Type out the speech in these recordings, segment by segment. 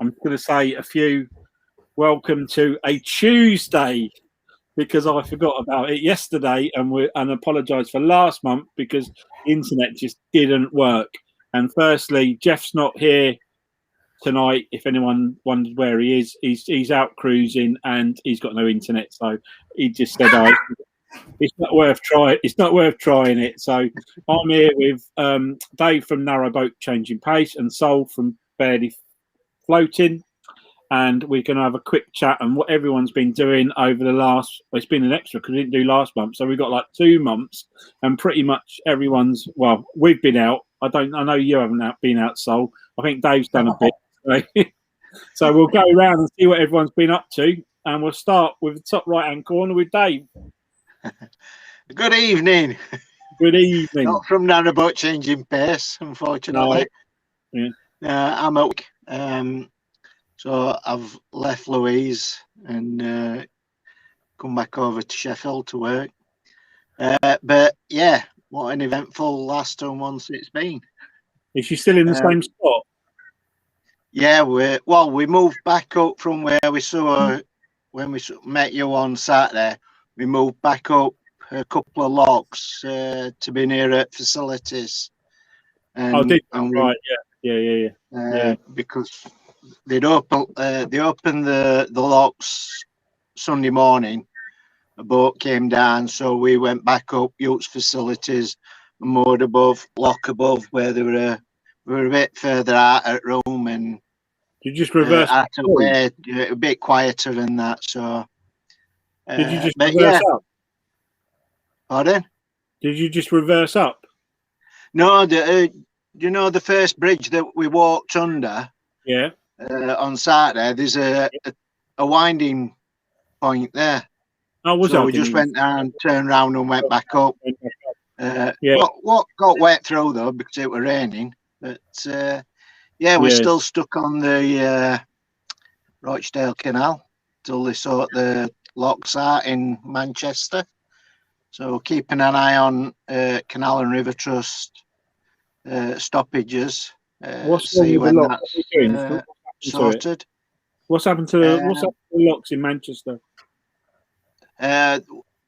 I'm going to say a few welcome to a Tuesday because I forgot about it yesterday and apologise for last month because the internet just didn't work. And firstly, Jeff's not here tonight. If anyone wonders where he is, he's out cruising and he's got no internet. So he just said, it's not worth trying. It's not worth trying it. So I'm here with Dave from Narrowboat Changing Pace and Sol from Barely Floating. And we're going to have a quick chat on what everyone's been doing over the last. Well, it's been an extra because we didn't do last month, so we've got like 2 months, and pretty much everyone's. Well, we've been out. I know you haven't been out, Sol. I think Dave's done a bit. So we'll go around and see what everyone's been up to, and we'll start with the top right-hand corner with Dave. Good evening. Good evening. Not from Narrowboat Changing Pace, unfortunately. No. Yeah. I'm at work. So I've left Louise and come back over to Sheffield to work. But yeah, what an eventful last 2 months it's been. Is she still in the same spot? Yeah, we moved back up from where we saw when we met you on Saturday. We moved back up a couple of locks to be nearer facilities. And, right? Yeah. Because they opened the locks Sunday morning. A boat came down, so we went back up Yacht's facilities, moored above, lock above, where we were a bit further out at room, and you just reverse out of way, a bit quieter than that. So did you just reverse up? Pardon? Did you just reverse up? No, you know the first bridge that we walked under. Yeah. On Saturday, there's a winding point there. Oh, was so we just went down, turned around, and went back up. What got wet through though because it was raining. But we're still stuck on the Rochdale Canal till they sort the locks out in Manchester. So keeping an eye on Canal and River Trust stoppages. See when that's sorted. What's happened to the locks in Manchester?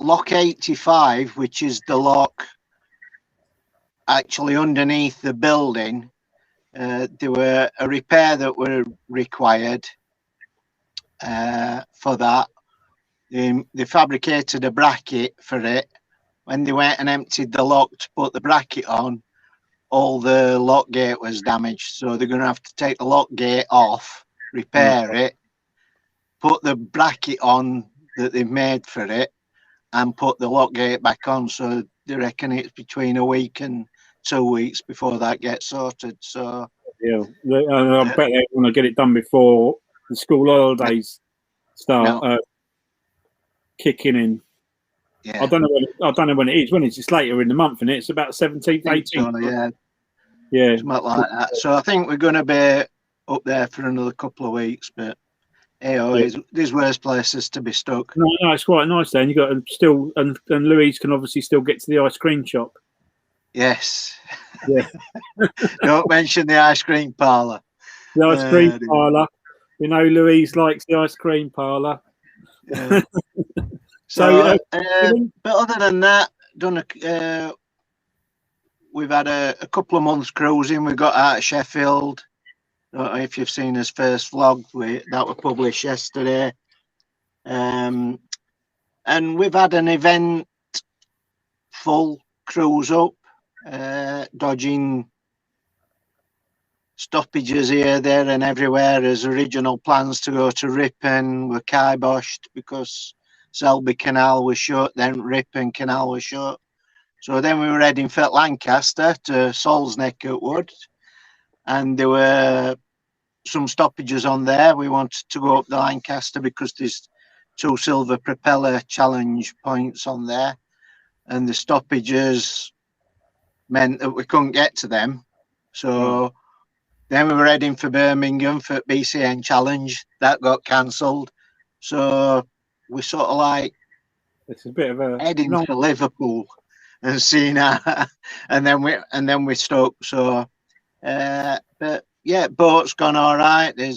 Lock 85, which is the lock actually underneath the building, there were a repair that were required for that. They fabricated a bracket for it. When they went and emptied the lock to put the bracket on, all the lock gate was damaged, so they're going to have to take the lock gate off, repair it, put the bracket on that they've made for it, and put the lock gate back on. So they reckon it's between a week and 2 weeks before that gets sorted. So yeah, I bet they want to get it done before the school holidays start kicking in. Yeah. I don't know when it is. When it's later in the month, and it's about 17th, 18th. Yeah, something like that. So I think we're going to be up there for another couple of weeks. But there's worse places to be stuck. No, it's quite nice there. And you got still, and Louise can obviously still get to the ice cream shop. Yes. Yeah. Don't mention the ice cream parlour. The ice cream parlour. You know, Louise likes the ice cream parlour. Yeah. So, but other than that, we've had a couple of months cruising. We got out of Sheffield. I don't know if you've seen his first vlog that was published yesterday. And we've had an event full cruise up, dodging stoppages here, there and everywhere as original plans to go to Ripon were kiboshed because Selby Canal was shut, then Ripon Canal was shut. So then we were heading for Lancaster to Sol's Neck at Wood, and there were some stoppages on there. We wanted to go up the Lancaster because there's 2 silver propeller challenge points on there, and the stoppages meant that we couldn't get to them. So then we were heading for Birmingham for BCN challenge. That got cancelled. So we sort of like it's a bit of a heading for Liverpool and seeing that, and then we stuck. So but yeah, boat's gone all right. We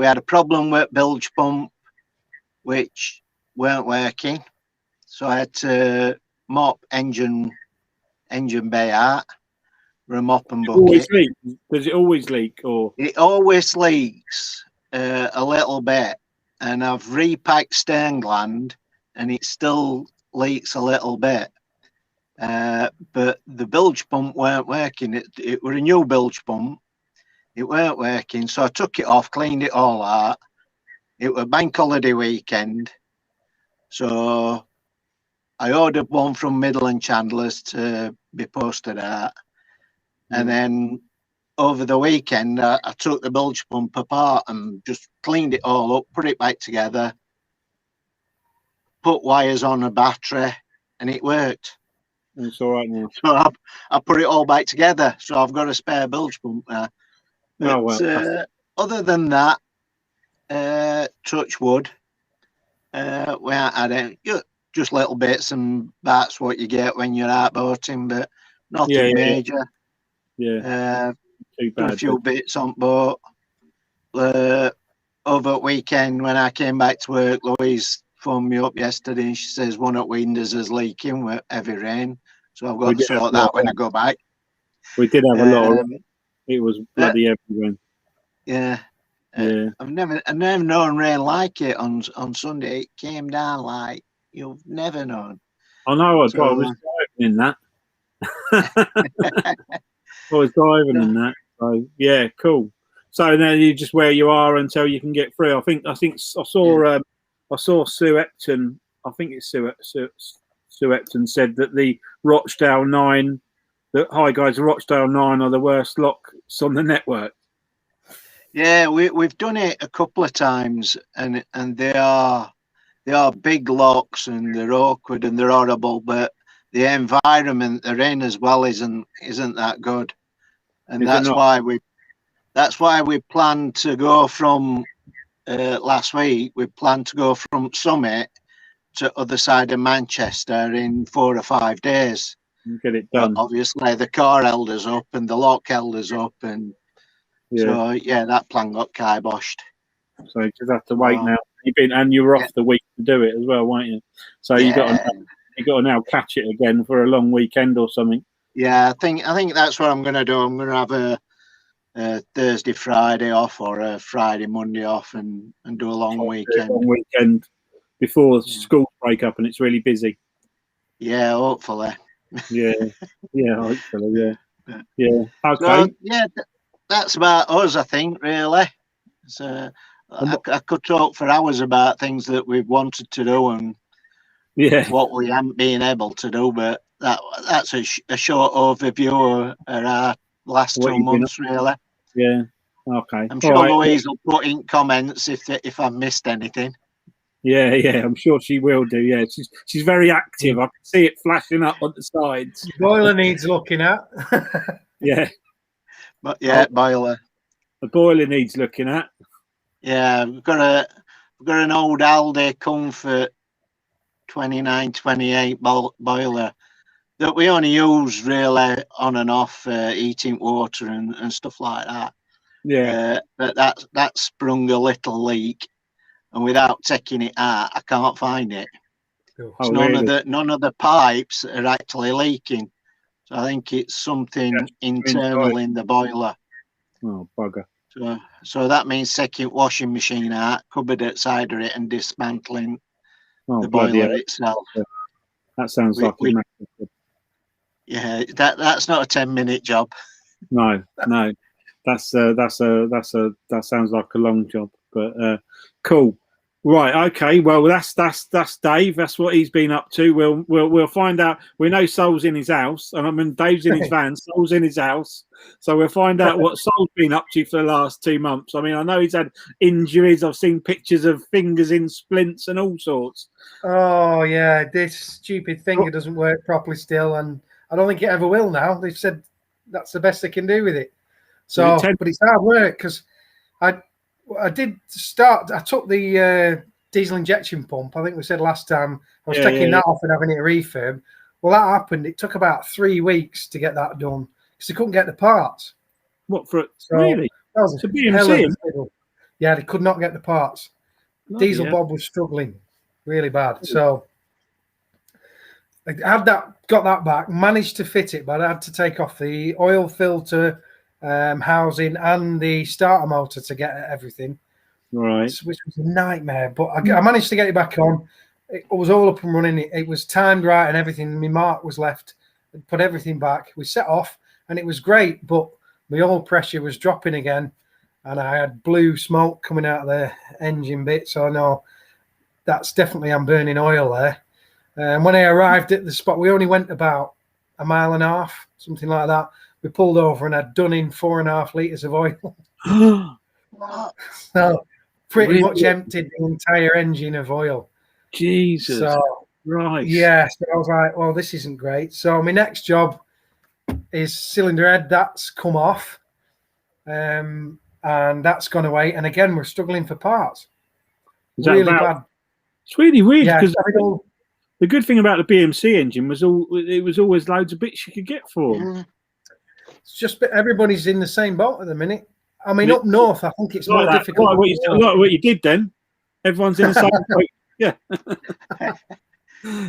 had a problem with bilge pump, which weren't working, so I had to mop engine bay out with a mop and Does it always bucket. leak? Does it always leak, or It always leaks a little bit, and I've repacked stern gland, and it still leaks a little bit. But the bilge pump weren't working. It was a new bilge pump. It weren't working, so I took it off, cleaned it all out. It was bank holiday weekend, so I ordered one from Midland Chandlers to be posted out. And then over the weekend, I took the bilge pump apart and just cleaned it all up, put it back together, put wires on a battery, and it worked. it's all right now? So I put it all back together. So I've got a spare bilge pump now. But, Oh well. Other than that, touch wood, we haven't had any, just little bits and that's what you get when you're out boating, but nothing major. Yeah. Too Done bad. a few bits on boat. Over weekend when I came back to work, Louise phoned me up yesterday and she says one at windows is leaking with heavy rain. So I've got to sort that when I go back. We did have a lot of rain. It was bloody heavy rain. Yeah. I've never known rain like it on Sunday. It came down like you've never known. I know. I was driving in that. I was driving in that. So yeah, cool. So now you just where you are until you can get through. I saw Sue Epton. I think it's Sue Epton said that the Rochdale 9, the hi guys, the Rochdale 9 are the worst locks on the network. Yeah, we've done it a couple of times, and they are big locks and they're awkward and they're horrible, but the environment they're in as well isn't that good, and that's why we planned to go from last week. We planned to go from Summit to other side of Manchester in 4 or 5 days. Get it done. But obviously, the car held us up and the lock held us up, and so that plan got kiboshed. So you just have to wait now. You were off the week to do it as well, weren't you? So you got to now catch it again for a long weekend or something. Yeah, I think that's what I'm going to do. I'm going to have a Thursday, Friday off, or a Friday, Monday off, and do a long weekend. Long weekend before schools break up and it's really busy. Yeah, hopefully. Yeah, hopefully. Yeah. Okay. So, that's about us, I think. Really. So I could talk for hours about things that we've wanted to do and what we haven't been able to do, but that's a short overview of our last 2 months, really. Yeah. Okay. I'm sure Louise will put in comments if I've missed anything. Yeah, I'm sure she will do. Yeah, she's very active. I can see it flashing up on the sides. The boiler needs looking at. Yeah. But boiler. The boiler needs looking at. Yeah, we've got an old Aldi Comfort 2928 boiler that we only use really on and off heating water and stuff like that. Yeah. But that sprung a little leak, and without taking it out, I can't find it. Oh, none of the pipes are actually leaking. So I think it's something internal in the boiler. Oh, bugger. So that means taking washing machine out, cupboard outside of it, and dismantling the boiler itself. Yeah. That sounds like a massive job. Yeah, that's not a 10-minute job. No. That sounds like a long job, but cool. Right, okay. Well, that's Dave. That's what he's been up to. We'll find out. We know Sol's in his house, and I mean Dave's in his van. Sol's in his house, so we'll find out what Sol's been up to for the last 2 months. I mean, I know he's had injuries. I've seen pictures of fingers in splints and all sorts. Oh yeah, this stupid finger doesn't work properly still, and I don't think it ever will now. They've said that's the best they can do with it. So, but it's hard work because I did start. I took the diesel injection pump. I think we said last time I was taking that off and having it refurb. Well, that happened. It took about 3 weeks to get that done because they couldn't get the parts. What for? So Really? that was It's a a hell of BMC. a fiddle. Yeah, they could not get the parts. Diesel Bob was struggling really bad. So I had got that back, managed to fit it, but I had to take off the oil filter housing and the starter motor to get everything. Right. Which was a nightmare. But I managed to get it back on. It was all up and running. It was timed right and everything. My mark was left. Put everything back. We set off and it was great, but my oil pressure was dropping again. And I had blue smoke coming out of the engine bit. So I know that's definitely I'm burning oil there. And when I arrived at the spot, we only went about a mile and a half, something like that. We pulled over and I'd done in 4.5 litres of oil. So pretty much emptied the entire engine of oil. Jesus. So, right. Yeah. So I was like, well, this isn't great. So my next job is cylinder head. That's come off. And that's gone away. And again, we're struggling for parts. Really bad. It's really weird because yeah, the good thing about the BMC engine was it was always loads of bits you could get for them. It's just everybody's in the same boat at the minute. I mean, up north, I think it's more difficult. Like what you did then. Everyone's in the same boat. Yeah.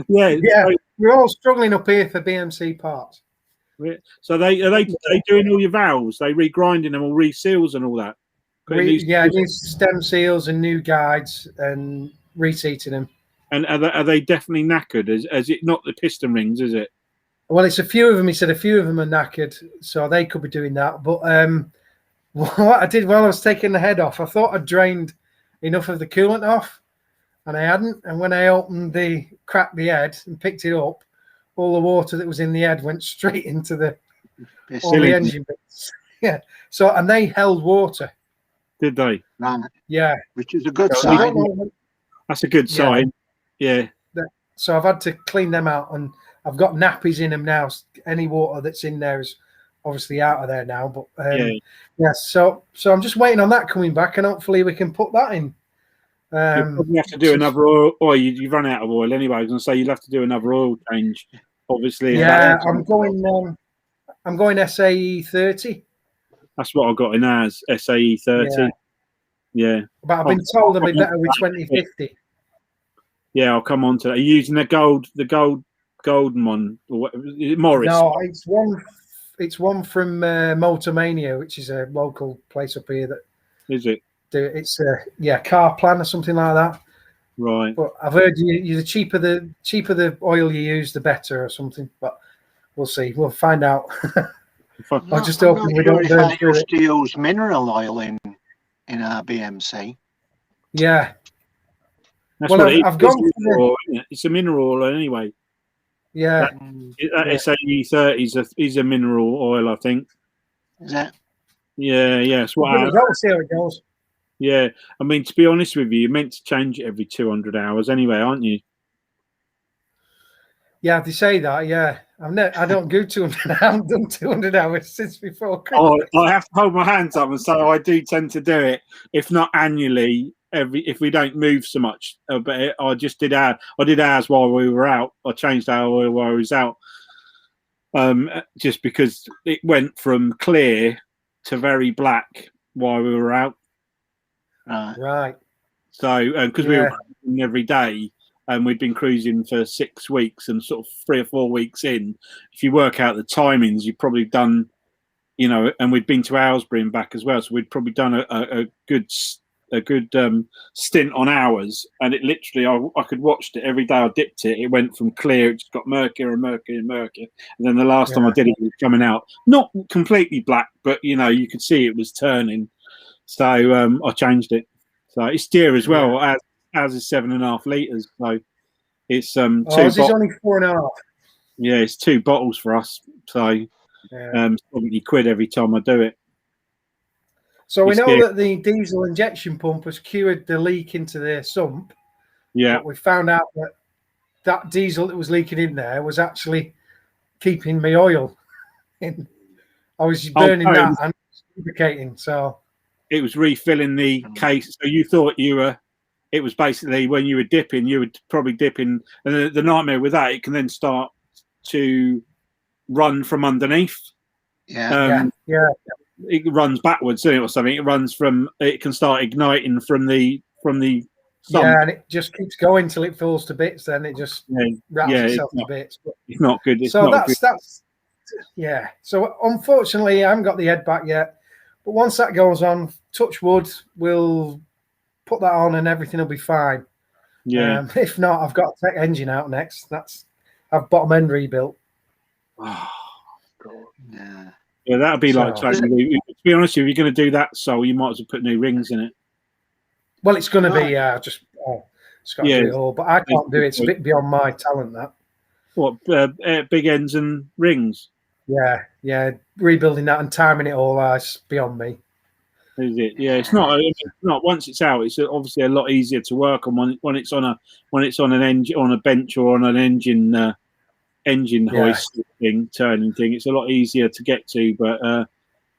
Yeah. We're all struggling up here for BMC parts. So are they doing all your valves? They regrinding them, all reseals and all that? New stem seals and new guides and reseating them. And are they definitely knackered? Is it not the piston rings, is it? Well, it's a few of them. He said a few of them are knackered, so they could be doing that. But what I did while I was taking the head off, I thought I'd drained enough of the coolant off, and I hadn't. And when I cracked the head and picked it up, all the water that was in the head went straight into the engine bits. Yeah. So, and they held water. Did they? Right. Yeah. Which is a good sign. That's a good sign. Yeah. So I've had to clean them out, and I've got nappies in them now. Any water that's in there is obviously out of there now. But so I'm just waiting on that coming back, and hopefully we can put that in. You probably have to do another oil. Or you run out of oil anyway. I was going to say you'll have to do another oil change. Obviously. Yeah, I'm going SAE 30. That's what I got in ours, SAE 30. Yeah. But I've been told I'll be better with 2050. Yeah, I'll come on to that. Are you using the golden one, or what, is it Morris? No, it's one from Motormania, which is a local place up here. That is it? It's Car Plan or something like that. Right. But I've heard the cheaper the oil you use, the better, or something. But we'll see. We'll find out. I'm just hoping we don't burn through it. To use mineral oil in our BMC. Yeah. That's I've gone for it's a mineral oil anyway. Yeah. That SAE 30 is a mineral oil, I think. Is that? Yeah. That's what we'll see how it goes. Yeah. I mean, to be honest with you, you're meant to change it every 200 hours anyway, aren't you? Yeah, they say that. Yeah, I don't do 200. I haven't done 200 hours since before Christmas. Oh, I have to hold my hands up and say I do tend to do it, if not annually, if we don't move so much. But I just did ours while we were out. I changed our oil while I was out, just because it went from clear to very black while we were out. Right. So, because we were cruising every day. And we'd been cruising for 6 weeks, and sort of 3 or 4 weeks in, if you work out the timings, you've probably done, and we'd been to Aylesbury and back as well. So we'd probably done a good stint on hours. And it literally, I could watch it every day. I dipped it. It went from clear, it just got murkier and murkier and murkier. And then the last time I did it, it was coming out, not completely black, but, you could see it was turning. So I changed it. So it's steer as well. Ours is 7.5 litres, so it's ours is only 4.5. Yeah, it's 2 bottles for us, so £70 every time I do it. So we know that the diesel injection pump has cured the leak into the sump. Yeah, but we found out that diesel that was leaking in there was actually keeping my oil in. I was burning that and lubricating, so it was refilling the case. So you thought it was basically when you were dipping, you would probably dip in, and the nightmare with that, it can then start to run from underneath. It runs backwards, doesn't it, or something. It runs from. It can start igniting from the sump. Yeah, and it just keeps going till it falls to bits. Then it just rattles itself to bits. But, it's not good. It's so not that's So unfortunately, I haven't got the head back yet. But once that goes on, touch wood, we'll put that on and everything will be fine. Yeah. If not, I've got to take engine out next. I've bottom end rebuilt. Oh, God. Yeah. Yeah, that'd be like totally. To be honest, if you're going to do that, so you might as well put new rings in it. Well, it's going to be just got to do it all, but I can't do it. It's a bit beyond my talent. That. What big ends and rings? Yeah, rebuilding that and timing it all is beyond me. Is it? Yeah, it's not. Once it's out, it's obviously a lot easier to work on when it's on an engine, on a bench, or on an engine hoist thing, turning thing. It's a lot easier to get to. But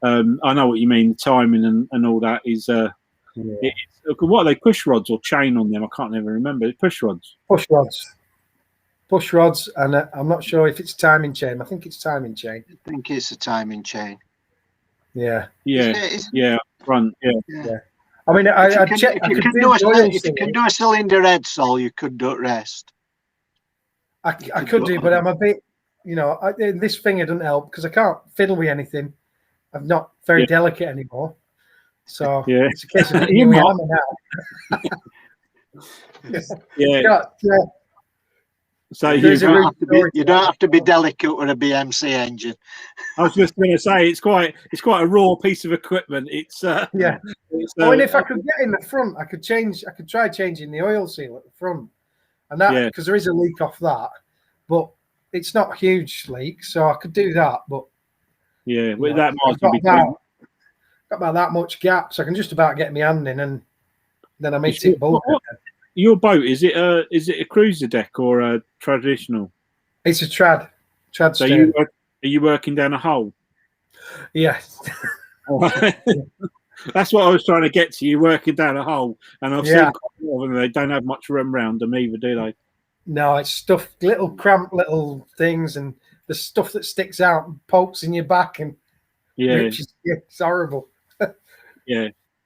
I know what you mean. The timing and all that is. What are they? Push rods or chain on them? I can't ever remember. Push rods. Push rods, and I'm not sure if it's timing chain. I think it's timing chain. I think it's a timing chain. Yeah. Front. Yeah. I mean, I checked. If you can do a cylinder head, Sol, you could do it rest. I could do, but I'm a bit, this finger doesn't help because I can't fiddle with anything. I'm not very delicate anymore. So it's a case of hitting with hammer now. So you don't have to be delicate with a BMC engine. I was just going to say it's quite a raw piece of equipment. It's and if I could get in the front, I could try changing the oil seal at the front, and that because there is a leak off that, but it's not a huge leak, so I could do that. But that might be got about that much gap, so I can just about get my hand in, and then I may tick both. Your boat, is it a cruiser deck or a traditional? It's a trad so stern. Are you working down a hole? Yes. That's what I was trying to get to. You working down a hole, and I've seen quite a lot of them. They don't have much room around them either, do they? No, it's stuff, little cramped little things, and the stuff that sticks out and pokes in your back, and it's horrible.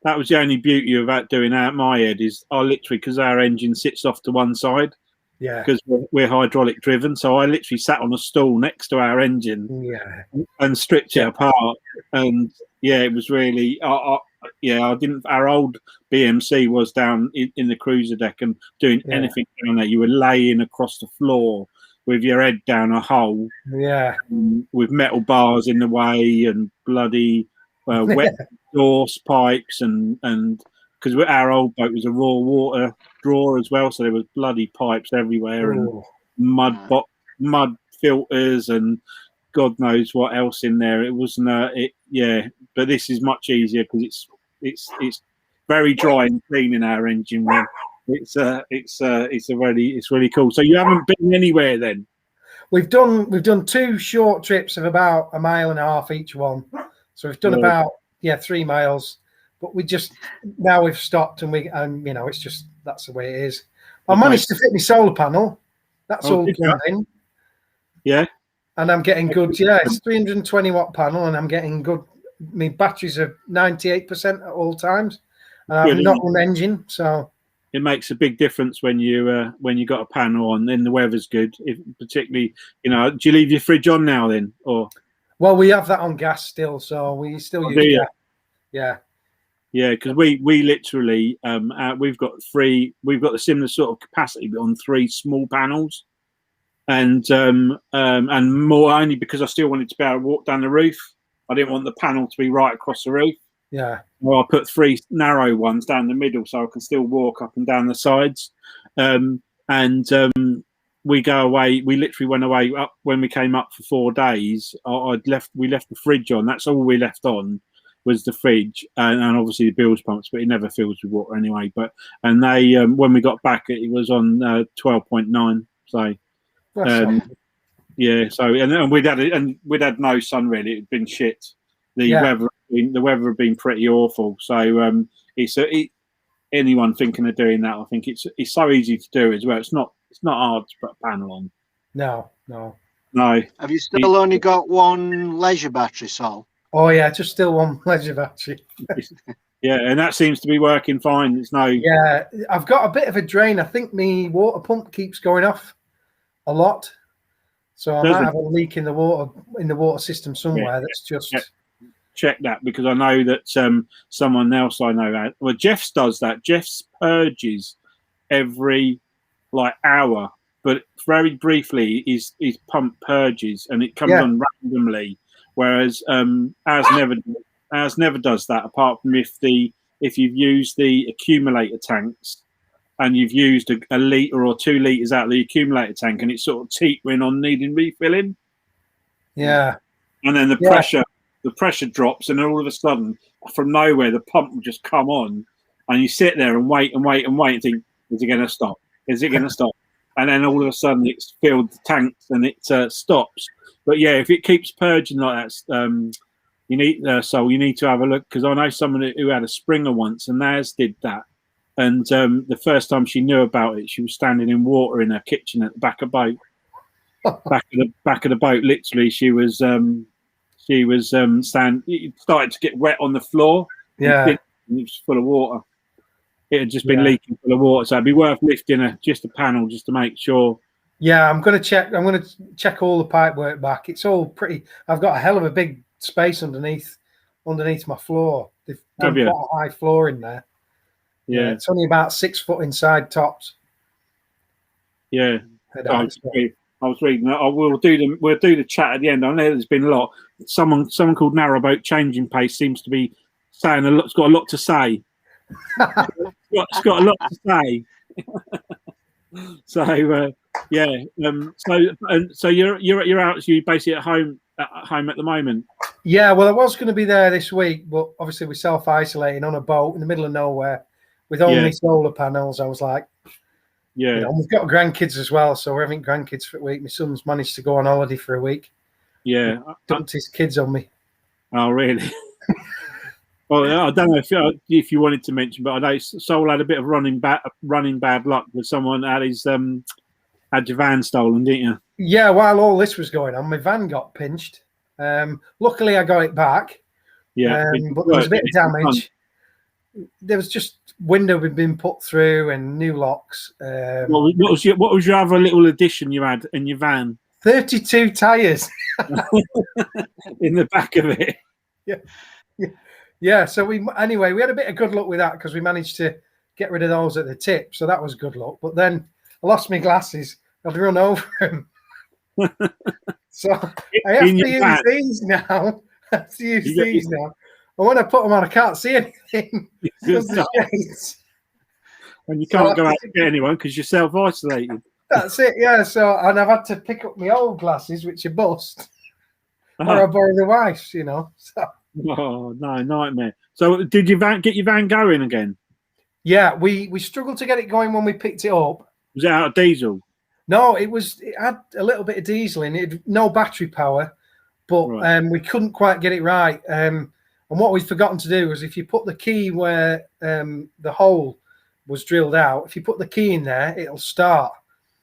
That was the only beauty about doing my head is I literally, because our engine sits off to one side, because we're hydraulic driven, so I literally sat on a stool next to our engine and stripped it apart, and it was really I didn't. Our old BMC was down in the cruiser deck, and doing anything down there, you were laying across the floor with your head down a hole, with metal bars in the way and bloody wet exhaust pipes, and because our old boat was a raw water drawer as well, so there was bloody pipes everywhere and mud filters and God knows what else in there. It wasn't but this is much easier because it's very dry and clean in our engine room. It's really cool. So you haven't been anywhere then? We've done 2 short trips of about 1.5 miles each one. So we've done about 3 miles, but now we've stopped and it's just that's the way it is. I managed to fit my solar panel. That's all good in. Yeah. And I'm getting good. Yeah, it's 320 watt panel, and I'm getting good. My batteries are 98% at all times. And I've not run engine, so it makes a big difference when you got a panel on. Then the weather's good. Particularly, do you leave your fridge on now then, or? Well, we have that on gas still, so we still use gas. Yeah, because we literally we've got the similar sort of capacity, but on 3 small panels, and more only because I still wanted to be able to walk down the roof. I didn't want the panel to be right across the roof. Yeah. Well, I put 3 narrow ones down the middle, so I can still walk up and down the sides. We go away. We literally went away up when we came up for 4 days. We left the fridge on. That's all we left on was the fridge and obviously the bilge pumps, but it never fills with water anyway. And they when we got back, it was on 12.9. So So and we'd had no sun really. It'd been shit. The weather had been pretty awful. So anyone thinking of doing that, I think it's so easy to do as well. It's not hard to put a panel on. No. No. Have you still only got one leisure battery, Sol? Oh yeah, just still one leisure battery. Yeah, and that seems to be working fine. There's no. Yeah, I've got a bit of a drain. I think my water pump keeps going off a lot, so I might have a leak in the water system somewhere. That's just. Check that, because I know that someone else I know, well, Jeff's does that. Jeff's purges every hour, but very briefly his pump purges and it comes on randomly, whereas ours never does that, apart from if you've used the accumulator tanks and you've used a litre or 2 litres out of the accumulator tank and it's sort of teetering on needing refilling. Yeah. And then the pressure drops, and then all of a sudden, from nowhere, the pump will just come on, and you sit there and wait and wait and wait and think, is it going to stop? Is it going to stop? And then all of a sudden, it's filled the tanks and it stops. But yeah, if it keeps purging like that, you need you need to have a look, because I know someone who had a Springer once, and theirs did that. And the first time she knew about it, she was standing in water in her kitchen at the back of the boat. back of the boat, literally, she was standing. It started to get wet on the floor. Yeah, and it was full of water. It had just been leaking full of water, so it'd be worth lifting just a panel just to make sure. Yeah, I'm going to check all the pipe work back. It's all pretty. I've got a hell of a big space underneath my floor. They've done quite a high floor in there. Yeah, it's only about 6 foot inside tops. Yeah, I was reading that. We'll do the chat at the end. I know there's been a lot. Someone called Narrowboat Changing Pace seems to be saying a lot. It's got a lot to say. It's got a lot to say. So so you're out. So you're basically at home at the moment. Yeah, well, I was going to be there this week, but obviously we're self-isolating on a boat in the middle of nowhere with only solar panels. I was like, we've got grandkids as well, so we're having grandkids for a week. My son's managed to go on holiday for a week. Yeah, dumped his kids on me. Oh, really? Well, I don't know if you wanted to mention, but I know Sol had a bit of running bad luck with someone had your van stolen, didn't you? Yeah, while all this was going on, my van got pinched. Luckily, I got it back. Yeah, but there was a bit of damage. There was just window had been put through and new locks. What was your other little addition you had in your van? 32 tires in the back of it. Yeah. So we had a bit of good luck with that, because we managed to get rid of those at the tip. So that was good luck. But then I lost my glasses. I'd run over them. So I have to use these now. And when I put them on, I can't see anything. And you can't go out to get anyone because you're self-isolated. That's it, yeah. So, and I've had to pick up my old glasses, which are bust, or I borrow the wife's, So. Oh no, nightmare! So, did your van get your van going again? Yeah, we struggled to get it going when we picked it up. Was it out of diesel? No, it had a little bit of diesel in it, no battery power, but we couldn't quite get it right. And what we'd forgotten to do was, if you put the key where the hole was drilled out, if you put the key in there, it'll start.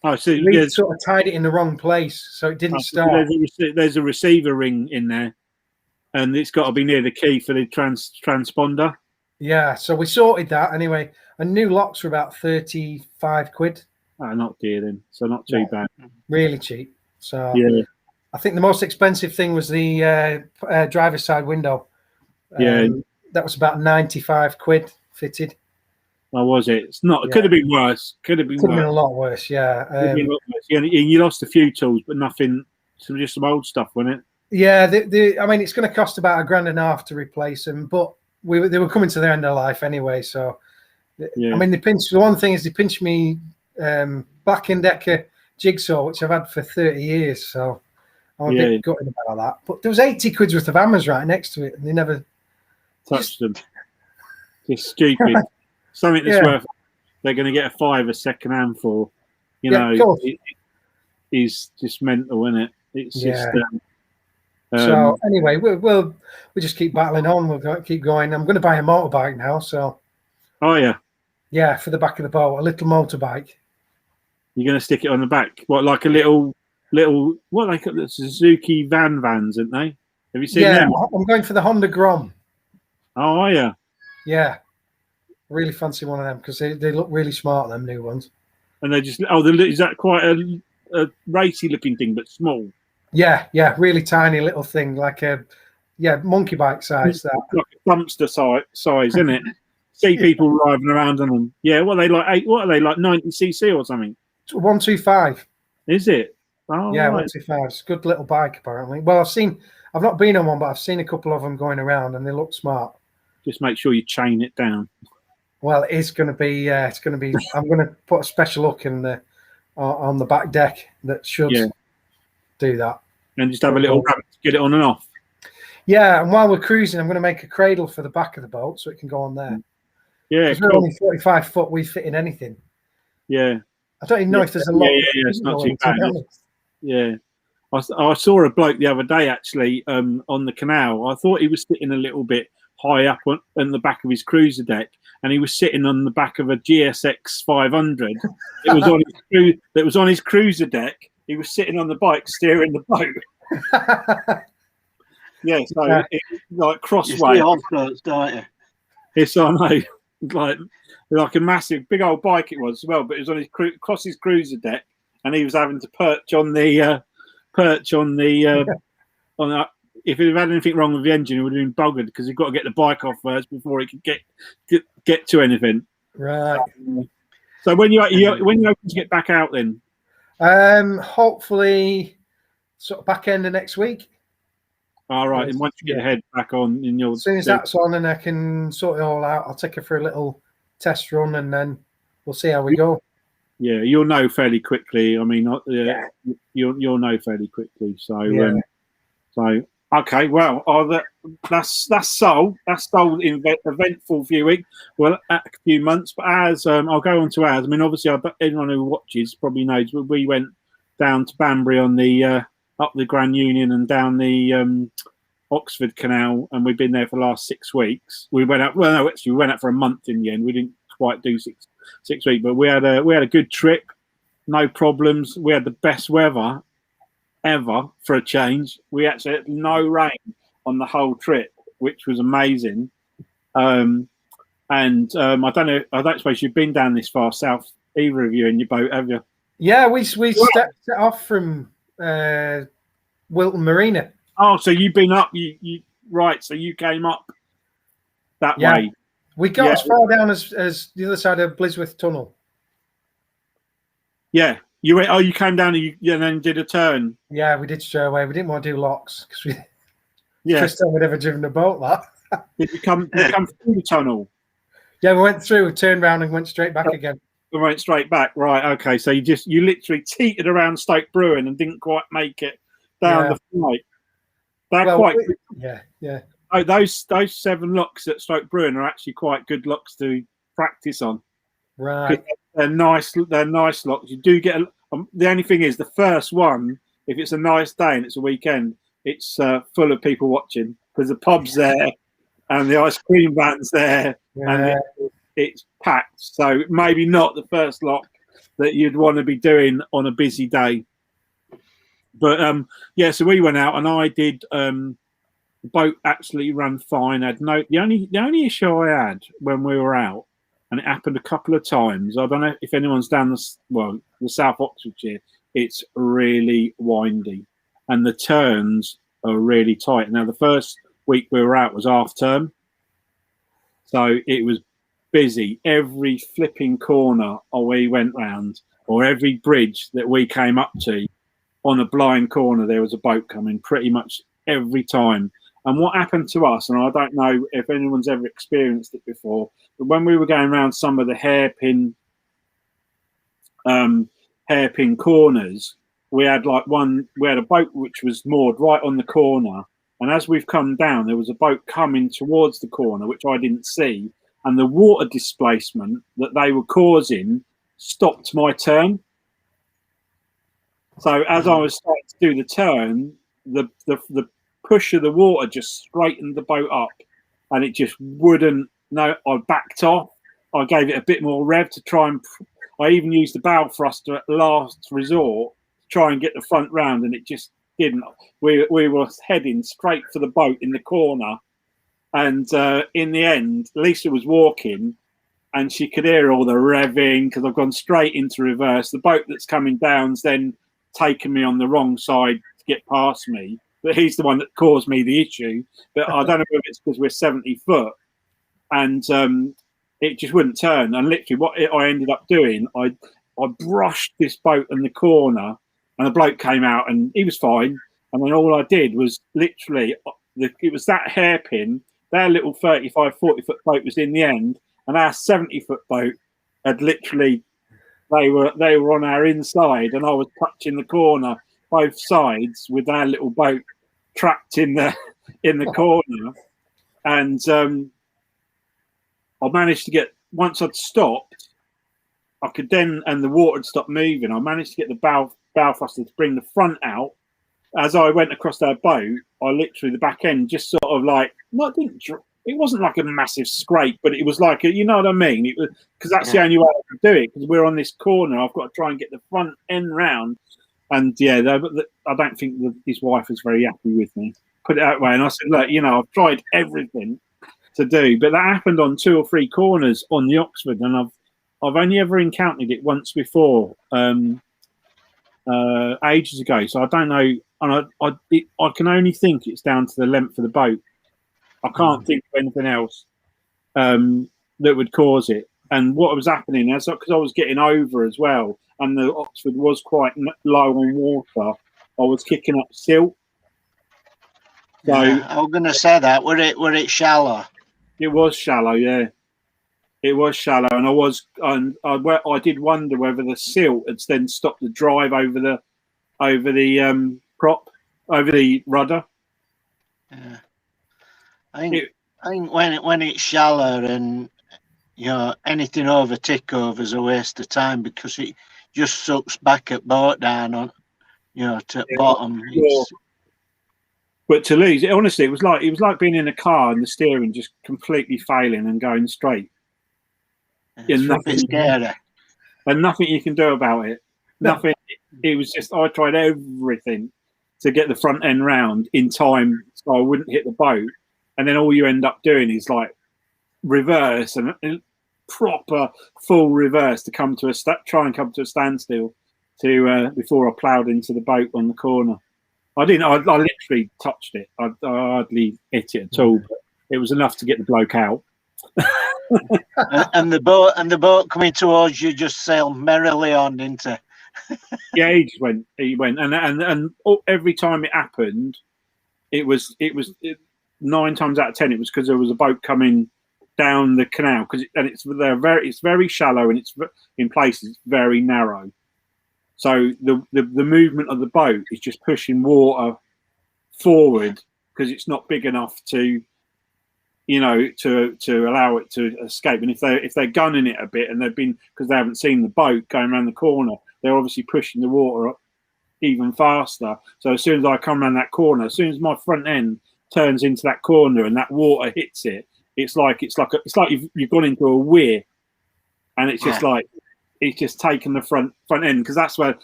Oh, so we sort of tied it in the wrong place, so it didn't start. There's a receiver ring in there, and it's got to be near the key for the transponder. Yeah, so we sorted that anyway. And new locks were about 35 quid. Oh, not dear then. So not too bad. Really cheap. So yeah, I think the most expensive thing was the driver's side window. That was about 95 quid fitted. Oh, was it? It's not. It could have been worse. Could have been a lot worse. Yeah. And you lost a few tools, but nothing. Just some old stuff, wasn't it? Yeah. I mean, it's going to cost about $1,500 to replace them, but they were coming to their end of life anyway. So, I mean, the one thing is they pinched me Black & Decker jigsaw, which I've had for 30 years. So I'm a bit gutted about that. But there was 80 quid worth of hammers right next to it, and they never touched them. Just stupid. Something that's worth. They're going to get a $5 second hand for. It's just mental, isn't it? It's just. So anyway, we'll just keep battling on. We'll keep going. I'm going to buy a motorbike now. So. Oh yeah. Yeah, for the back of the boat, a little motorbike. You're going to stick it on the back? What, like a little little what they call the Suzuki vans, aren't they? Have you seen Yeah, them? I'm going for the Honda Grom. Oh, are you? Yeah, really fancy one of them because they look really smart. Them new ones. And they just is that quite a racy looking thing, but small? Yeah, really tiny little thing, like a monkey bike size. That Like a dumpster size, isn't it? See people driving around on them. Yeah, what are they like? What are they like? 90cc or something? 125. Is it? Oh, Yeah, right. 125. It's a good little bike, apparently. Well, I've not been on one, but I've seen a couple of them going around, and they look smart. Just make sure you chain it down. Well, it's going to be. I'm going to put a special hook in the on the back deck that should do that. And just have a little rabbit to get it on and off. Yeah, and while we're cruising, I'm going to make a cradle for the back of the boat so it can go on there. Yeah, cool. We're only 45 foot. We fit in anything. Yeah. I don't even know if there's a lot. Yeah, it's not too bad. Yeah. I saw a bloke the other day actually on the canal. I thought he was sitting a little bit high up on the back of his cruiser deck, and he was sitting on the back of a GSX 500. It was on his cruiser deck. He was sitting on the bike steering the boat. Yeah, so it's like crossway. You see don't you? It's I know, like a massive, big old bike it was as well. But it was on his across his cruiser deck, and he was having to perch on the on that. If it had anything wrong with the engine, it would have been buggered because he'd got to get the bike off first before he could get to anything. Right. So when you open to get back out, then hopefully, sort of back end of next week. All right, and once you get the head back on in your, as soon as that's on and I can sort it all out, I'll take her for a little test run and then we'll see how we go. Yeah, you'll know fairly quickly. I mean, you'll know fairly quickly. So, so okay, well, that's sold. That's sold in eventful few weeks. Well, a few months, but as I'll go on to ours. I mean, obviously, anyone who watches probably knows we went down to Banbury on the up the Grand Union and down the Oxford Canal, and we've been there for the last 6 weeks. We went out. Well, no, actually, we went out for a month in the end. We didn't quite do six weeks, but we had a good trip. No problems. We had the best weather ever for a change. We actually had no rain on the whole trip, which was amazing. I don't suppose you've been down this far south, either of you, in your boat, have you? Yeah, we stepped off from Wilton Marina. Oh, so you've been up, you right? So you came up that way. We got as far down as the other side of Blisworth Tunnel. Yeah, you went. Oh, you came down and then did a turn. Yeah, we did straight away. We didn't want to do locks because first time we'd ever driven a boat. That did you come through the tunnel? Yeah, we went through, turned around, and went straight back again. We went straight back, right? Okay, so you literally teetered around Stoke Bruin and didn't quite make it down the flight. Yeah. Oh, those 7 locks at Stoke Bruin are actually quite good locks to practice on. Right. They're nice locks. You do get the only thing is the first one. If it's a nice day and it's a weekend, it's full of people watching because the pub's there and the ice cream van's there and it's packed. So maybe not the first lock that you'd want to be doing on a busy day. But so we went out and I did. The boat actually ran fine. The only issue I had when we were out, and it happened a couple of times. I don't know if anyone's down the South Oxfordshire. It's really windy, and the turns are really tight. Now the first week we were out was half term, so it was busy. Every flipping corner we went round, or every bridge that we came up to, on a blind corner there was a boat coming pretty much every time. And what happened to us, and I don't know if anyone's ever experienced it before, but when we were going around some of the hairpin corners, we had a boat which was moored right on the corner, and as we've come down, there was a boat coming towards the corner which I didn't see, and the water displacement that they were causing stopped my turn. So as I was starting to do the turn, the push of the water just straightened the boat up, and it just wouldn't. No, I backed off. I gave it a bit more rev to try and. I even used the bow thruster at last resort to try and get the front round, and it just didn't. We were heading straight for the boat in the corner, and in the end, Lisa was walking, and she could hear all the revving because I've gone straight into reverse. The boat that's coming down's then taken me on the wrong side to get past me, but he's the one that caused me the issue. But I don't know if it's because we're 70 foot, and it just wouldn't turn. And literally, what I ended up doing, I brushed this boat in the corner, and the bloke came out, and he was fine. And then all I did was literally, it was that hairpin. Their little 35, 40 foot boat was in the end, and our 70 foot boat had literally, they were on our inside, and I was touching the corner both sides with our little boat trapped in the corner. And I managed to get, once I'd stopped, I could then, and the water had stopped moving, I managed to get the bow thruster to bring the front out. As I went across their boat, I literally, the back end just sort of like, it wasn't like a massive scrape, but it was like you know what I mean? It was, because that's the only way I could do it, because we're on this corner. I've got to try and get the front end round. And yeah, I don't think his wife was very happy with me. Put it that way. And I said, look, I've tried everything to do, but that happened on 2 or 3 corners on the Oxford, and I've only ever encountered it once before, ages ago. So I don't know, and I can only think it's down to the length of the boat. I can't think of anything else that would cause it. And what was happening, because I was getting over as well, and the Oxford was quite low on water, I was kicking up silt. So I was going to say that. Were it shallow? It was shallow, yeah. It was shallow, and I did wonder whether the silt had then stopped the drive over the prop, over the rudder. Yeah. I think when it's shallow and anything over tickover is a waste of time, because it just sucks back at boat down on to bottom. Sure. But to lose, honestly, it was like being in a car and the steering just completely failing and going straight. It's a bit scary. And nothing you can do about it. Nothing. It was just, I tried everything to get the front end round in time so I wouldn't hit the boat. And then all you end up doing is like reverse and proper full reverse to try and come to a standstill before I ploughed into the boat on the corner. I didn't. I literally touched it. I hardly hit it at all, but it was enough to get the bloke out. and the boat coming towards you just sailed merrily on into. Yeah, he went, and every time it happened, it was 9 times out of 10 it was because there was a boat coming down the canal, it's very shallow, and it's in places very narrow. So the movement of the boat is just pushing water forward because it's not big enough to allow it to escape. And if they're gunning it a bit, and they've been, because they haven't seen the boat going around the corner, they're obviously pushing the water up even faster. So as soon as I come around that corner, as soon as my front end turns into that corner and that water hits it, it's like you've gone into a weir, and it's just like it's just taken the front end, because that's when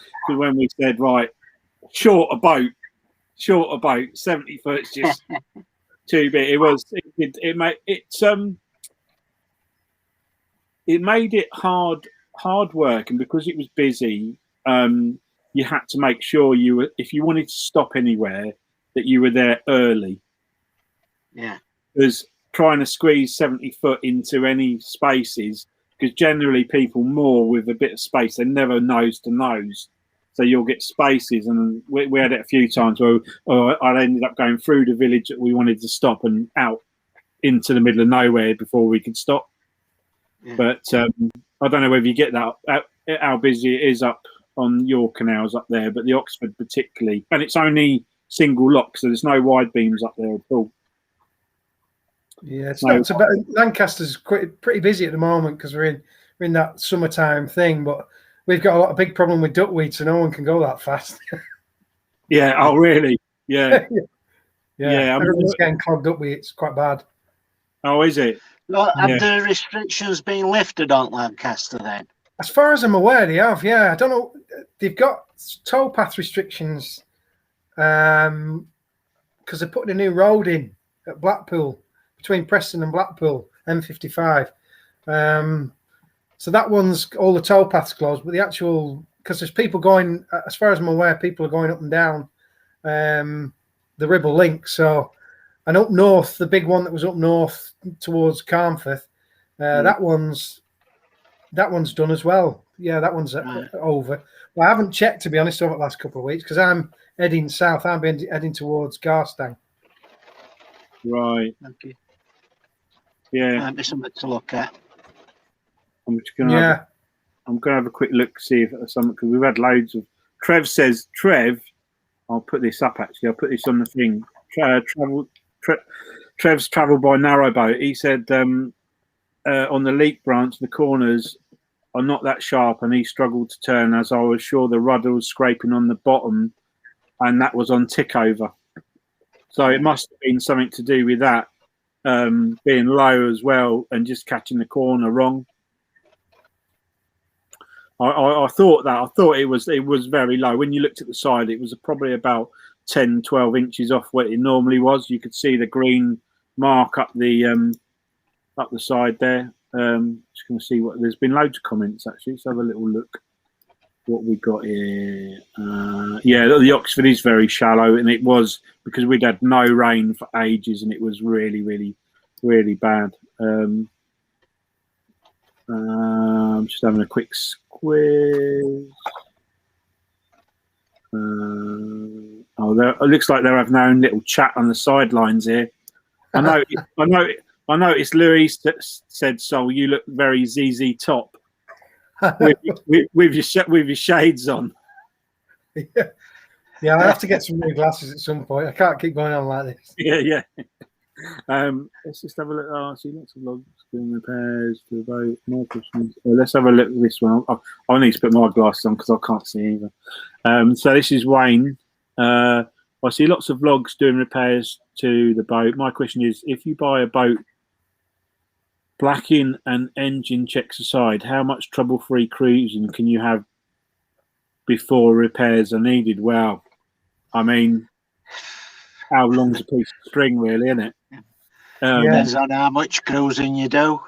we said, right, shorter boat, 70 foot, it's just too big. It made it hard work, and because it was busy, you had to make sure if you wanted to stop anywhere, that you were there early. Yeah, because trying to squeeze 70 foot into any spaces, because generally people moor with a bit of space, they never nose to nose, so you'll get spaces. And we had it a few times where I ended up going through the village that we wanted to stop and out into the middle of nowhere before we could stop. Yeah. But I don't know whether you get that, how busy it is up on your canals up there, but the Oxford particularly, and it's only single lock, so there's no wide beams up there at all. Yeah, it's not so bad. Lancaster's pretty busy at the moment because we're in that summertime thing, but we've got a big problem with duckweed, so no one can go that fast. Yeah. Oh, really? Yeah. Yeah. Everyone's getting clogged up with it. It's quite bad. Oh, is it? Well, have the restrictions been lifted on Lancaster then? As far as I'm aware, they have. Yeah, I don't know. they've got towpath restrictions because they're putting a new road in at Blackpool, between Preston and Blackpool, M55. So that one's all the towpaths closed, but the actual, because there's people going, as far as I'm aware, people are going up and down the Ribble Link. So, and up north, the big one that was up north towards Carnforth, that one's done as well. Yeah, that one's over. But I haven't checked, to be honest, over the last couple of weeks because I'm heading south. I'm heading towards Garstang. Right. Okay. Yeah. Might be something to look at. I'm just gonna have a quick look, see if there's something, because we've had loads of. Trev, I'll put this up actually. I'll put this on the thing. Trev's travelled by narrowboat. He said on the Leek branch, the corners are not that sharp, and he struggled to turn, as I was sure the rudder was scraping on the bottom, and that was on tick over. So it must have been something to do with that being low as well, and just catching the corner wrong. I thought it was very low. When you looked at the side, it was probably about 10, 12 inches off what it normally was. You could see the green mark up the side there. Just going to see what there's been loads of comments actually. Let's have a little look what we got here. Yeah, the Oxford is very shallow, and it was because we'd had no rain for ages, and it was really, really, really bad. I'm just having a quick squiz. It looks like they're having their own little chat on the sidelines here. I noticed Louis said, "So you look very ZZ Top with your shades on." Yeah, I have to get some new glasses at some point. I can't keep going on like this. Yeah. Let's just have a look. I see lots of logs doing repairs to the boat. More questions. Let's have a look at this one. I need to put my glasses on because I can't see either. So this is Wayne. I see lots of logs doing repairs to the boat. My question is, if you buy a boat, blacking and engine checks aside, how much trouble-free cruising can you have before repairs are needed? Well, I mean, how long's a piece of string, really, isn't it? Depends on how much cruising you do.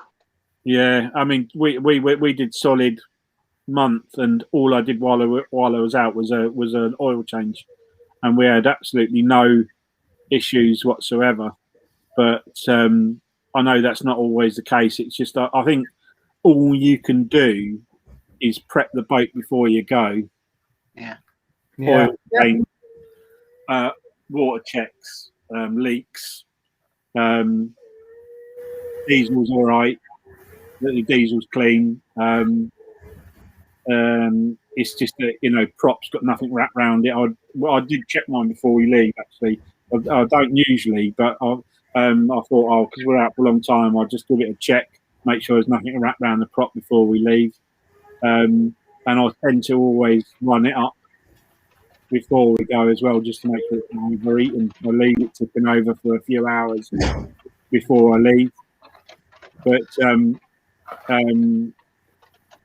Yeah, I mean, we did solid month, and all I did while I was out was an oil change, and we had absolutely no issues whatsoever. But I know that's not always the case. It's just I think all you can do is prep the boat before you go. Yeah. Oil change, water checks, leaks. Diesel's all right. The diesel's clean. It's just that props got nothing wrapped around it. I did check mine before we leave. Actually, I don't usually, but I thought, because we're out for a long time, I'll just give it a check, make sure there's nothing wrapped around the prop before we leave. And I tend to always run it up before we go as well, just to make sure it's not overeaten. I leave it ticking over for a few hours before I leave. But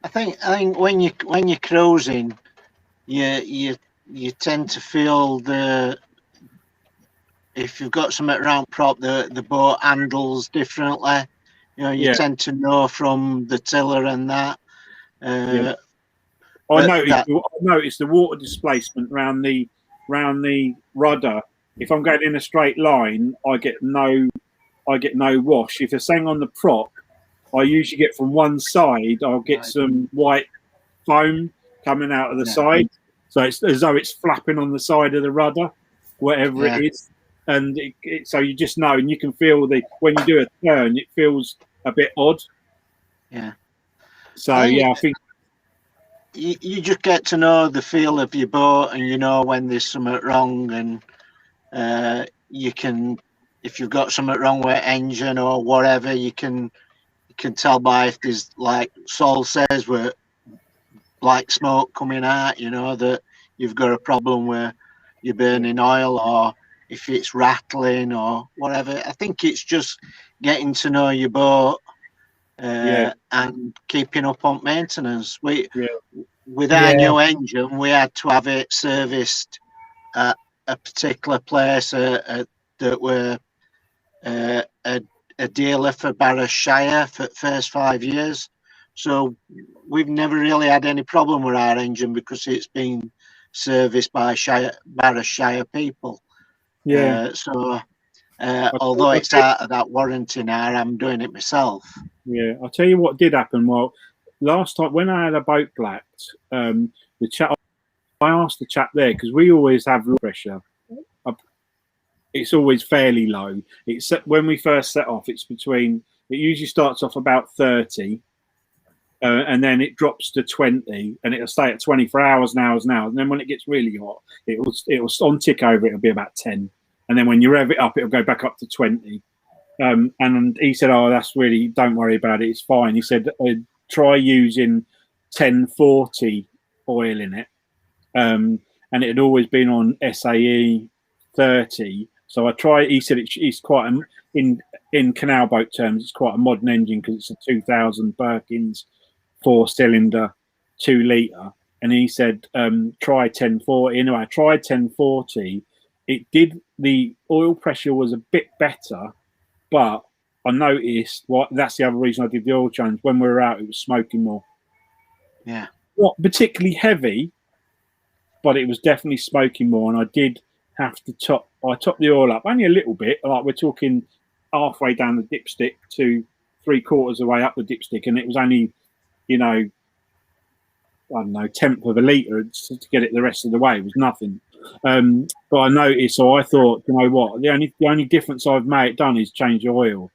I think when you're cruising, you tend to feel if you've got something around prop, the boat handles differently. You tend to know from the tiller and that. I noticed the water displacement around the rudder. If I'm going in a straight line, I get no wash. If it's saying on the prop, I usually get from one side, I'll get some white foam coming out of the side. So it's as though it's flapping on the side of the rudder, whatever it is. And so you just know, and you can feel when you do a turn, it feels a bit odd. Yeah. So I think you just get to know the feel of your boat, and you know when there's something wrong, and you can, if you've got something wrong with engine or whatever, you can tell by if there's, like Saul says, with black smoke coming out, that you've got a problem where you're burning oil, or if it's rattling or whatever. I think it's just getting to know your boat and keeping up on maintenance. with our new engine, we had to have it serviced at a particular place that were a dealer for Barrowshire for the first 5 years. So we've never really had any problem with our engine because it's been serviced by Barrowshire people. Yeah. Although it's out of that warranty now, I'm doing it myself. Yeah, I'll tell you what did happen. Well, last time when I had a boat blacked, the chap, I asked the chap there because we always have low pressure. It's always fairly low. It's when we first set off. It usually starts off about 30, and then it drops to 20, and it'll stay at 20 for hours and hours and hours. And then when it gets really hot, it'll on tick over. It'll be about 10, and then when you rev it up, it'll go back up to 20. And he said, "Oh, that's really, don't worry about it. It's fine." He said, "Try using 1040 oil in it," and it had always been on SAE 30. So I tried. He said it's quite in canal boat terms, it's quite a modern engine because it's a 2000 Birkins 4-cylinder 2-litre. And he said, "Try 1040." Anyway, I tried 1040. It did. The oil pressure was a bit better. But I noticed that's the other reason I did the oil change. When we were out, it was smoking more. Yeah. Not particularly heavy, but it was definitely smoking more. And I did have to top the oil up only a little bit. Like we're talking halfway down the dipstick to 3/4 of the way up the dipstick. And it was only, I don't know, 1/10 of a litre to get it the rest of the way. It was nothing. But I noticed, so I thought, you know what, the only difference I've done is change the oil,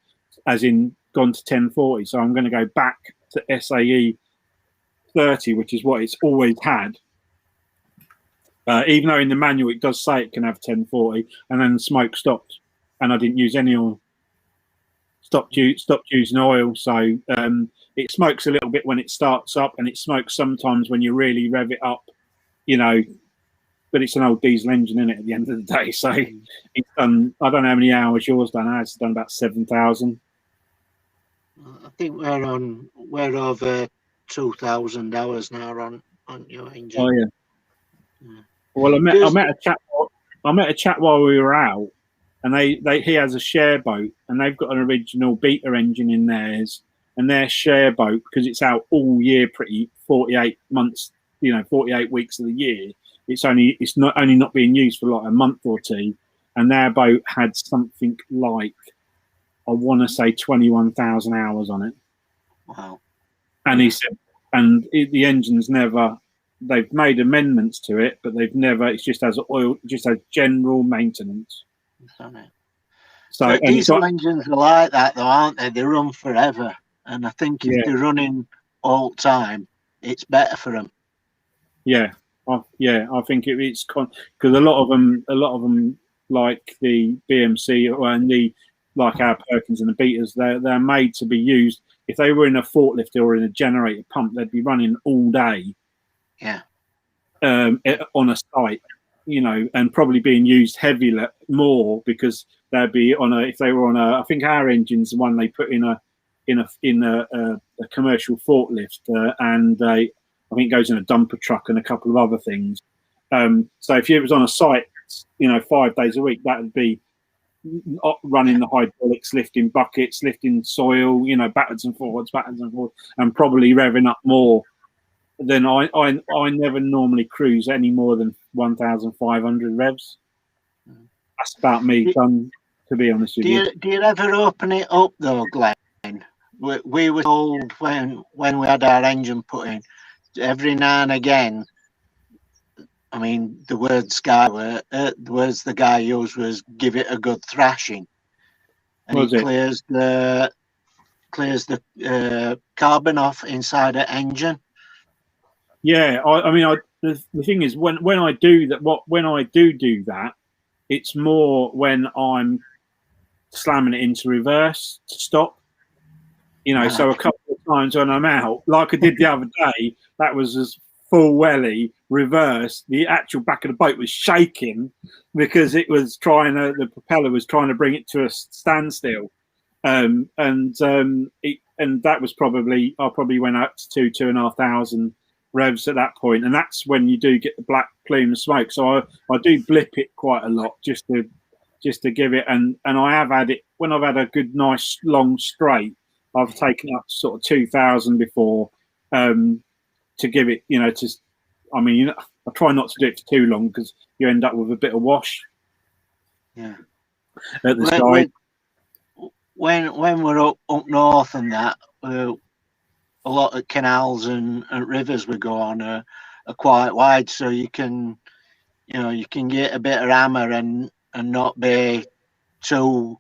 as in gone to 1040. So I'm going to go back to SAE 30, which is what it's always had. Even though in the manual it does say it can have 1040, and then the smoke stopped, and I didn't use any oil. Stopped using oil, so it smokes a little bit when it starts up, and it smokes sometimes when you really rev it up, But it's an old diesel engine in it at the end of the day. So it's done. I don't know how many hours yours done. It's done about 7,000. I think we're over 2,000 hours now on your engine. Oh yeah. Well, I met a chap while we were out, and he has a share boat, and they've got an original beta engine in theirs, and their share boat, because it's out all year, 48 months, 48 weeks of the year. It's not being used for like a month or two, and their boat had something like, I want to say 21,000 hours on it. Wow! And he said, the engine's never. They've made amendments to it, but they've never. It's just as oil, just as general maintenance. So diesel engines are like that, though, aren't they? They run forever, and I think if they're running all the time, it's better for them. Yeah. I think it's because a lot of them, like the BMC and like our Perkins and the Beaters, they're made to be used. If they were in a forklift or in a generator pump, they'd be running all day. Yeah. On a site, and probably being used heavily more because they'd be if they were on I think our engine's the one they put in a commercial forklift, and I think it goes in a dumper truck and a couple of other things. So if it was on a site, 5 days a week, that would be running the hydraulics, lifting buckets, lifting soil, backwards and forwards, and probably revving up more than I never normally cruise any more than 1,500 revs. That's about me done, to be honest with you. Do you ever open it up though, Glenn? We were told when we had our engine put in, every now and again, I mean, the words the guy used was "give it a good thrashing," and it clears the carbon off inside the engine. Yeah, the thing is, when I do that, when I do that, it's more when I'm slamming it into reverse to stop. So a couple of times when I'm out, like I did the other day, that was as full welly reverse. The actual back of the boat was shaking because it was the propeller was trying to bring it to a standstill, and that was I probably went up to 2,500 revs at that point, and that's when you do get the black plume of smoke. So I do blip it quite a lot just to give it, and I have had it when I've had a good nice long straight. I've taken up to sort of 2,000 before to give it, I try not to do it for too long because you end up with a bit of wash. Yeah. At the side. When we're up north and that, a lot of canals and rivers we go on are quite wide, so you can get a bit of hammer and not be too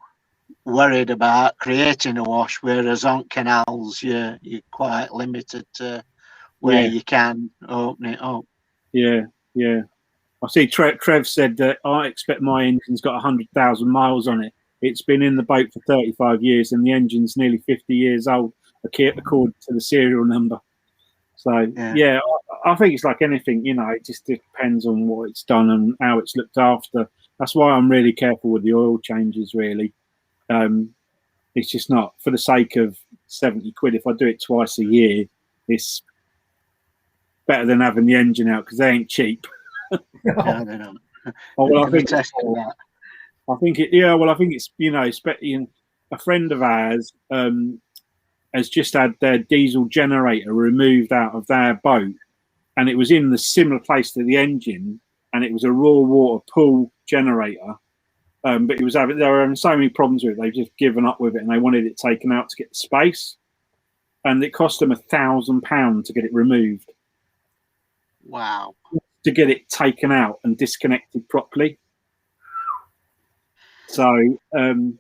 worried about creating a wash. Whereas on canals, you're quite limited to where you can open it up. Yeah. I see Trev said that I expect my engine's got 100,000 miles on it. It's been in the boat for 35 years and the engine's nearly 50 years old, according to the serial number. So, I think it's like anything, it just depends on what it's done and how it's looked after. That's why I'm really careful with the oil changes, really. It's just not for the sake of 70 quid. If I do it twice a year, it's better than having the engine out because they ain't cheap. No, they're not. Well, I think it's a friend of ours has just had their diesel generator removed out of their boat, and it was in the similar place to the engine, and it was a raw water pool generator. But they were having so many problems with it, they've just given up with it, and they wanted it taken out to get the space, and it cost them £1,000 to get it removed. Wow. To get it taken out and disconnected properly. So, and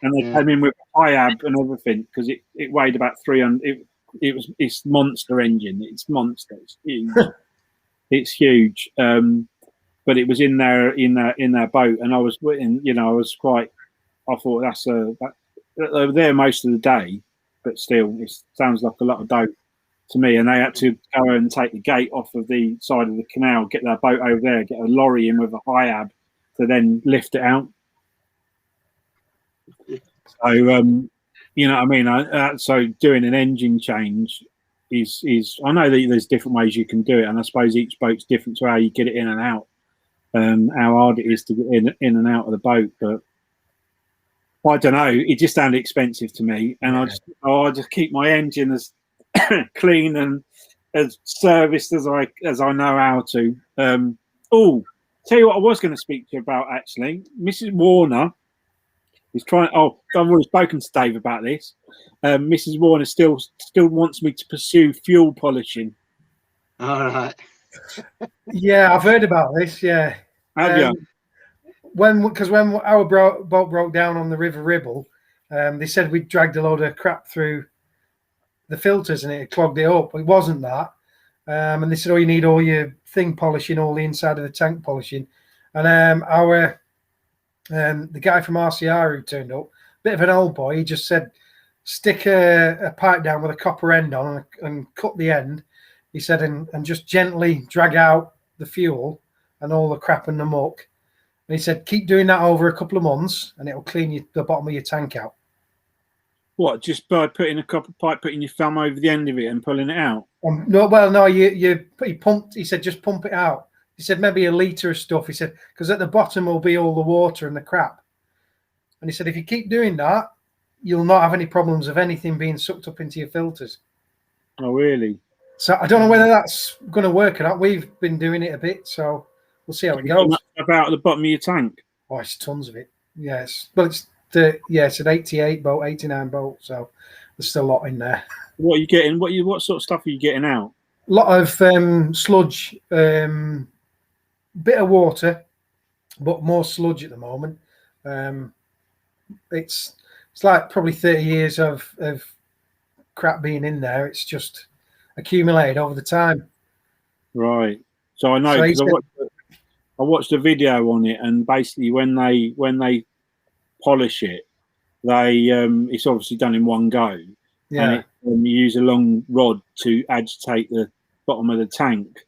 they came in with high ab and everything because it weighed about 300. It's monster engine. It's monster. It's huge. It's huge. But it was in their boat, and I was I thought they were there most of the day, but still, it sounds like a lot of dope to me. And they had to go and take the gate off of the side of the canal, get their boat over there, get a lorry in with a high ab to then lift it out. So so doing an engine change is I know that there's different ways you can do it, and I suppose each boat's different to how you get it in and out, how hard it is to get in and out of the boat. But I don't know, it just sounded expensive to me, and I just keep my engine as clean and as serviced as I know how to. Tell you what I was going to speak to you about, actually. Mrs. Warner is trying. I've already spoken to Dave about this. Mrs. Warner still wants me to pursue fuel polishing. All right. Yeah, I've heard about this. Yeah. Have you? Because when our boat broke down on the River Ribble, they said we dragged a load of crap through the filters and it clogged it up. It wasn't that. And they said, you need all your thing polishing, all the inside of the tank polishing. And the guy from RCR who turned up, bit of an old boy, he just said, stick a pipe down with a copper end on and cut the end. He said, and just gently drag out the fuel and all the crap and the muck. And he said, keep doing that over a couple of months and it'll clean the bottom of your tank out. What, just by putting a copper pipe, putting your thumb over the end of it and pulling it out? No, he pumped. He said, just pump it out. He said, maybe a litre of stuff. He said, because at the bottom will be all the water and the crap. And he said, if you keep doing that, you'll not have any problems of anything being sucked up into your filters. Oh, really? So I don't know whether that's going to work or not. We've been doing it a bit, so we'll see how it goes. About the bottom of your tank? Oh, it's tons of it. Yes. But it's an 88 boat, 89 boat, so there's still a lot in there. What are you getting? What sort of stuff are you getting out? A lot of sludge, bit of water, but more sludge at the moment. It's like probably 30 years of crap being in there. It's just accumulated over the time. Right. So I know because I watched a video on it, and basically when they polish it, it's obviously done in one go. Yeah. And you use a long rod to agitate the bottom of the tank,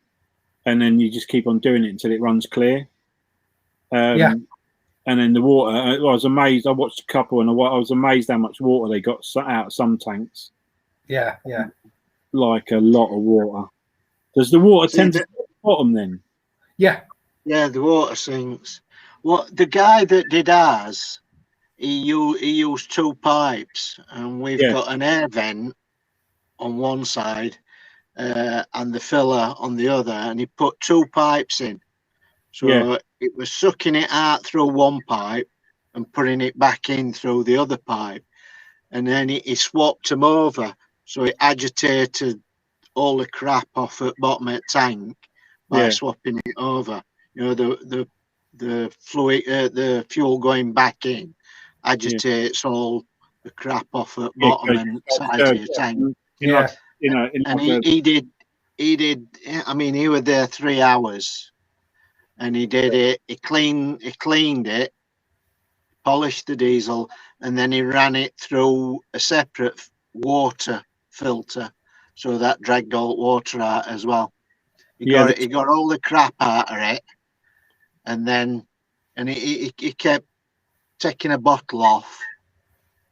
and then you just keep on doing it until it runs clear. Yeah. And then the water, I was amazed. I watched a couple, and I was amazed how much water they got out of some tanks. Yeah, yeah. like a lot of water. Does the water tend to go to the bottom then? Yeah. Yeah, the water sinks. What the guy that did ours, he used 2 pipes, and we've got an air vent on one side and the filler on the other, and he put 2 pipes in. So it was sucking it out through one pipe and putting it back in through the other pipe. And then he swapped them over. So it agitated all the crap off at bottom of the tank by swapping it over. You know, the fluid, the fuel going back in agitates all the crap off at bottom and sides of your tank. And he did. I mean, he was there 3 hours, and he did it. He cleaned it, polished the diesel, and then he ran it through a separate water filter, so that dragged all water out as well. He got all the crap out of it, and then he kept taking a bottle off,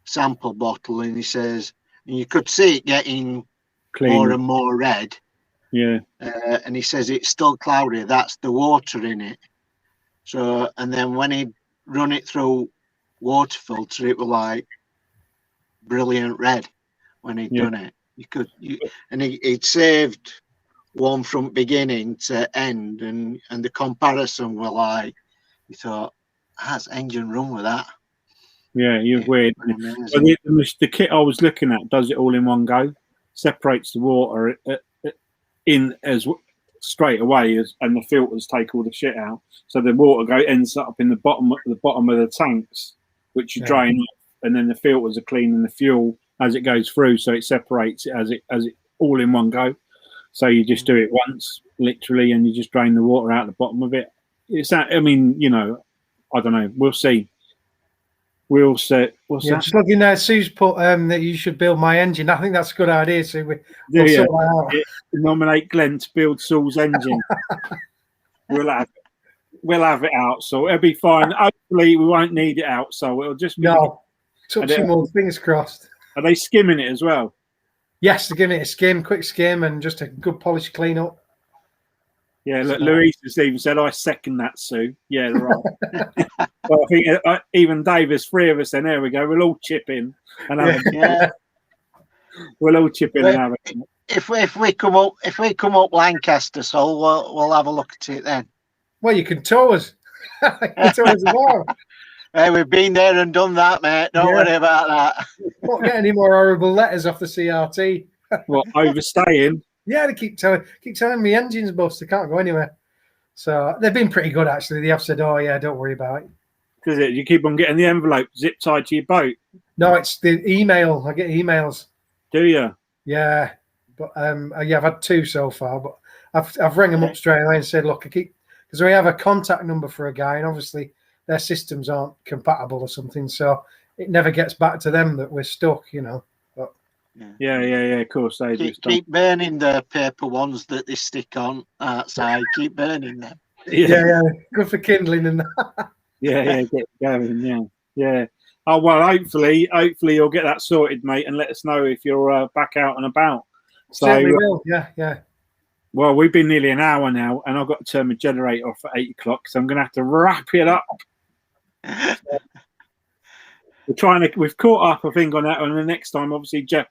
sample bottle, and he says, and you could see it getting more and more red. And he says it's still cloudy. That's the water in it. So, and then when he run it through water filter, it was like brilliant red when he'd done it. He'd saved one from beginning to end, and the comparison were like, you thought, that's engine room with that. Yeah, you're weird. But the kit I was looking at does it all in one go, separates the water in as straight away and the filters take all the shit out. So the water ends up in the bottom of the tanks, which you drain off, and then the filters are cleaning the fuel as it goes through. So it separates it as it all in one go. So you just do it once, literally, and you just drain the water out the bottom of it. I mean, you know, I don't know. We'll see. We'll set. What's that? Just looking there, Sue's put that you should build my engine. I think that's a good idea, Sue. We'll sort that out. Nominate Glenn to build Saul's engine. We'll have it out, so it'll be fine. Hopefully, we won't need it out, so it'll just be. No, took some more. Fingers crossed. Are they skimming it as well? Yes, they're giving it a quick skim, and just a good polish clean up. Yeah, look, Louise has even said, I second that, Sue. Yeah, right. Well, I think even Davis, 3 of us, and there we go. We'll all chip in. We'll all chip in and have it. If we come up Lancaster, so we'll have a look at it then. Well, you can tow us. Hey, we've been there and done that, mate. Don't worry about that. Won't get any more horrible letters off the CRT. What, overstaying? Yeah, they keep telling me engine's bust. They can't go anywhere. So they've been pretty good, actually. They have said, "Oh yeah, don't worry about it." Because you keep on getting the envelope zip tied to your boat. No, it's the email. I get emails. Do you? Yeah, but I've had 2 so far. But I've rang them up straight away and said, "Look, because we have a contact number for a guy, and obviously their systems aren't compatible or something, so it never gets back to them that we're stuck, you know." But yeah. Of course, they keep burning the paper ones that they stick on outside. Keep burning them. Yeah. Good for kindling and that. Yeah, get going. Yeah. Oh well, hopefully you'll get that sorted, mate, and let us know if you're back out and about. So we will. Yeah. Well, we've been nearly an hour now, and I've got to turn my generator off at 8 o'clock, so I'm going to have to wrap it up. We've caught up, I think, on that. And the next time, obviously, Jeff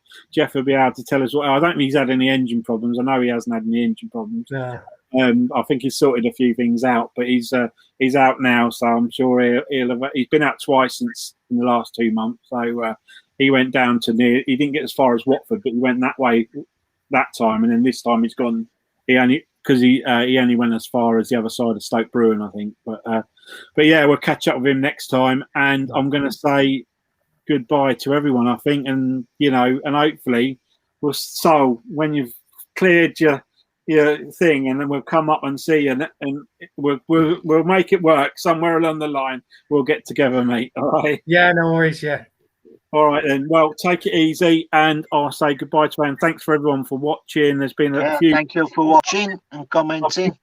will be able to tell us what. I don't think he's had any engine problems. I know he hasn't had any engine problems. Yeah. I think he's sorted a few things out, but he's out now, so I'm sure he's been out twice in the last 2 months. So he went down to he didn't get as far as Watford, but he went that way that time, and then this time he's gone. He only went as far as the other side of Stoke Bruin, I think. But yeah, we'll catch up with him next time, and I'm going to say goodbye to everyone, I think, and and hopefully when you've cleared your thing, and then we'll come up and see you, and we'll make it work somewhere along the line. We'll get together, mate. All right. Yeah, no worries. Yeah. All right then. Well, take it easy, and I'll say goodbye to everyone. Thanks for everyone for watching. There's been a few. Thank you for watching and commenting.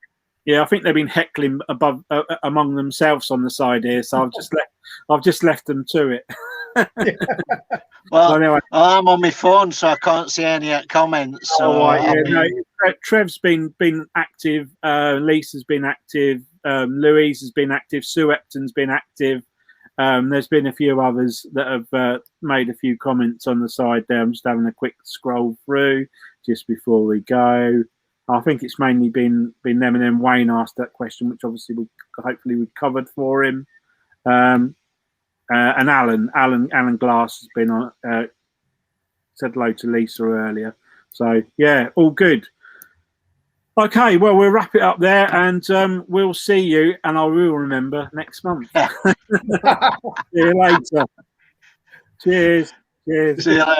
Yeah, I think they've been heckling above among themselves on the side here, so I've just left them to it. Well, anyway, I'm on my phone, so I can't see any comments. So Trev's been active. Lisa's been active. Louise has been active. Sue Epton's been active. There's been a few others that have made a few comments on the side there. I'm just having a quick scroll through just before we go. I think it's mainly been them, and then Wayne asked that question, which obviously hopefully we covered for him. And Alan Glass has been on. Said hello to Lisa earlier. So yeah, all good. Okay, well we'll wrap it up there, and we'll see you, and I will remember next month. See you later. Cheers. See you later.